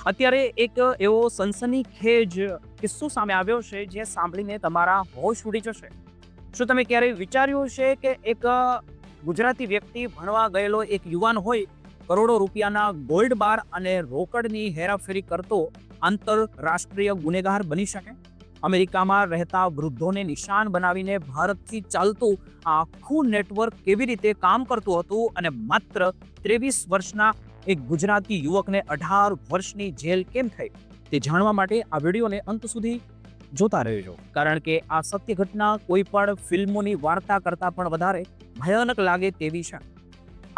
અત્યારે એક એવો સનસનીખેજ કિસ્સો સામે આવ્યો છે જે સાંભળીને તમારા હોશ ઉડી જશે. શું તમે ક્યારેય વિચાર્યું છે કે એક ગુજરાતી વ્યક્તિ ભણવા ગયેલો એક યુવાન હોય, કરોડો રૂપિયાના ગોલ્ડ બાર અને રોકડની હેરાફેરી કરતો આંતરરાષ્ટ્રીય ગુનેગાર બની શકે? અમેરિકામાં રહેતા વૃદ્ધોને નિશાન બનાવીને ભારતથી ચાલતું આ આખું નેટવર્ક કેવી રીતે કામ કરતું હતું અને માત્ર 23 વર્ષના એક ગુજરાતી યુવકને 18 વર્ષની જેલ કેમ થઈ, તે જાણવા માટે આ વિડીયોને અંત સુધી જોતા રહેજો. કારણ કે આ સત્ય ઘટના કોઈ પણ ફિલ્મોની વાર્તા કરતાં પણ વધારે ભયાનક લાગે તેવી છે. આ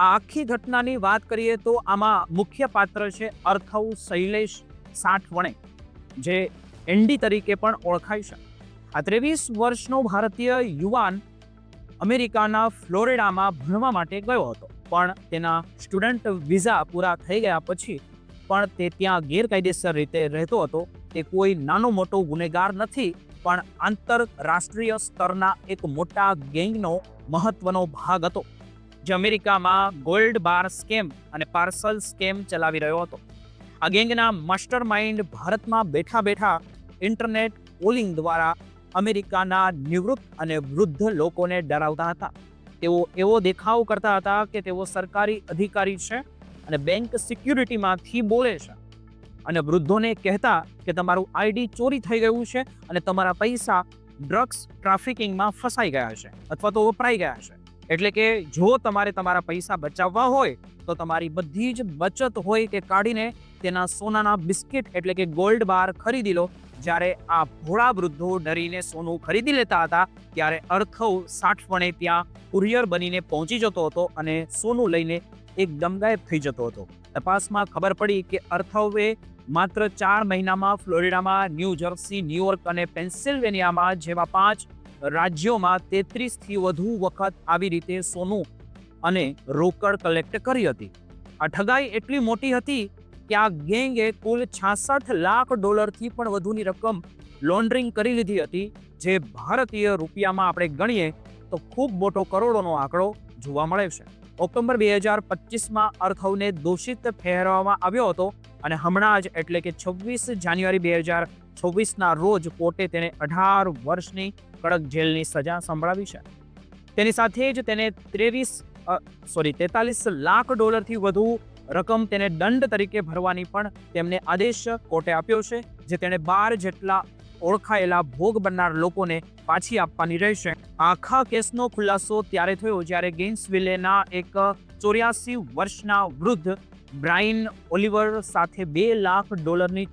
આખી ઘટનાની વાત કરીએ તો આમાં મુખ્ય પાત્ર છે અર્થવ શૈલેષ સાઠવણે, જે એન્ડી તરીકે પણ ઓળખાય છે. આ 23 વર્ષનો ભારતીય યુવાન અમેરિકાના ફ્લોરિડામાં ભણવા માટે ગયો હતો, પણ તેના સ્ટુડન્ટ વિઝા પૂરા થઈ ગયા પછી પણ તે ત્યાં ગેરકાયદેસર રીતે રહેતો હતો. તે કોઈ નાનો મોટો ગુનેગાર નથી, પણ આંતરરાષ્ટ્રીય સ્તરના એક મોટા ગેંગનો મહત્વનો ભાગ હતો, જે અમેરિકામાં ગોલ્ડ બાર સ્કેમ અને પાર્સલ સ્કેમ ચલાવી રહ્યો હતો. આ ગેંગના માસ્ટર માઇન્ડ ભારતમાં બેઠા બેઠા ઇન્ટરનેટ કોલિંગ દ્વારા અમેરિકાના નિવૃત્ત અને વૃદ્ધ લોકોને ડરાવતા હતા. તેઓ એવો દેખાવ કરતા હતા કે તેઓ સરકારી અધિકારી છે અને બેંક સિક્યુરિટીમાંથી બોલે છે, અને વૃદ્ધોને કહેતા કે તમારું આઈડી ચોરી થઈ ગયું છે અને તમારા પૈસા ડ્રગ્સ ટ્રાફિકિંગમાં ફસાઈ ગયા છે અથવા તો વપરાઈ ગયા છે. એટલે કે જો તમારે તમારા પૈસા બચાવવા હોય તો તમારી બધી જ બચત હોય તે કાઢીને તેના સોનાના બિસ્કિટ એટલે કે ગોલ્ડ બાર ખરીદી લો. જ્યારે આ ભોળા વૃદ્ધો ડરીને સોનું ખરીદી લેતા હતા, ત્યારે અર્થવ સાઠવણે ત્યાં કુરિયર બનીને પહોંચી જતો હતો અને સોનું લઈને એકદમ ગાયબ થઈ જતો હતો. તપાસમાં ખબર પડી કે અર્થવે માત્ર 4 મહિનામાં ફ્લોરિડામાં, ન્યૂ જર્સી, ન્યૂયોર્ક અને પેન્સિલ્વેનિયામાં જેવા 5 રાજ્યોમાં 33થી વધુ વખત આવી રીતે સોનું અને રોકડ કલેક્ટ કરી હતી. આ ઠગાઈ એટલી મોટી હતી કે આ ગેંગે કુલ $66 લાખ પણ વધુની રકમ લોન્ડરિંગ કરી લીધી હતી, જે ભારતીય રૂપિયામાં આપણે ગણીએ તો ખૂબ મોટો કરોડોનો આંકડો જોવા મળે છે. ઓક્ટોબર 2025માં અર્થવને દોષિત ઠેરવવામાં આવ્યો હતો અને હમણાં જ એટલે કે 26 જાન્યુઆરી 2026ના રોજ કોર્ટે તેને 18 વર્ષની કડક જેલની સજા સંભળાવી છે. તેની સાથે જ તેને 43 લાખ થી વધુ રકમ તેને દંડ તરીકે ભરવાની પણ તેમને આદેશ કોર્ટે આપ્યો છે, જે તેને 12 જેટલા ઓળખાયેલા ભોગ બનનાર લોકોને પાછી આપવાની રહેશે. આખા કેસનો ખુલાસો ત્યારે થયો જ્યારે ગેઇન્સવિલેના એક 84 વર્ષના વૃદ્ધ બ્રાયન ઓલિવર સાથે $2 લાખ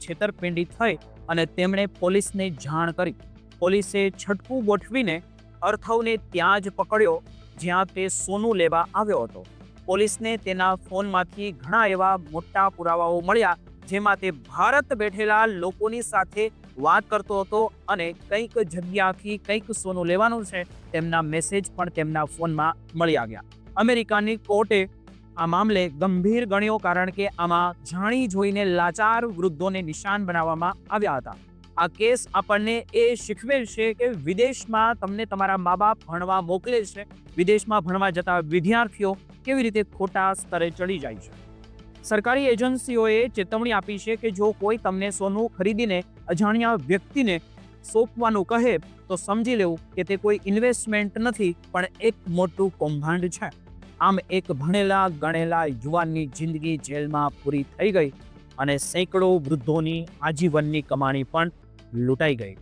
છેતરપિંડી થઈ અને તેમણે પોલીસને જાણ કરી. પોલીસે છટકું ગોઠવીને અર્થવને ત્યાં જ પકડ્યો જ્યાં તે સોનું લેવા આવ્યો હતો. પોલીસને તેના ફોનમાંથી ઘણા એવા મોટા પુરાવાઓ મળ્યા, જેમાં તે ભારત બેઠેલા લોકોની સાથે વાત કરતો હતો અને કંઈક જગ્યાથી કંઈક સોનું લેવાનું છે તેમના મેસેજ પણ તેમના ફોનમાં મળી આવ્યા. અમેરિકાની કોર્ટે આ મામલે ગંભીર ગણ્યો, કારણ કે આમાં જાણી જોઈને લાચાર વૃદ્ધોને નિશાન બનાવવામાં આવ્યા હતા. આ કેસ આપણને એ શીખવે છે કે વિદેશમાં તમને તમારા મા બાપ ભણવા મોકલે છે, વિદેશમાં ભણવા જતા વિદ્યાર્થીઓ કેવી રીતે ખોટા સ્તરે ચડી જાય છે. સરકારી એજન્સીઓએ ચેતવણી આપી છે કે જો કોઈ તમને સોનું ખરીદીને અજાણ્યા વ્યક્તિને સોંપવાનું કહે તો સમજી લેવું કે તે કોઈ ઇન્વેસ્ટમેન્ટ નથી, પણ એક મોટું કૌભાંડ છે. આમ એક ભણેલા ગણેલા યુવાનની જિંદગી જેલમાં પૂરી થઈ ગઈ અને સેંકડો વૃદ્ધોની આજીવનની કમાણી પણ લૂંટાઈ ગઈ.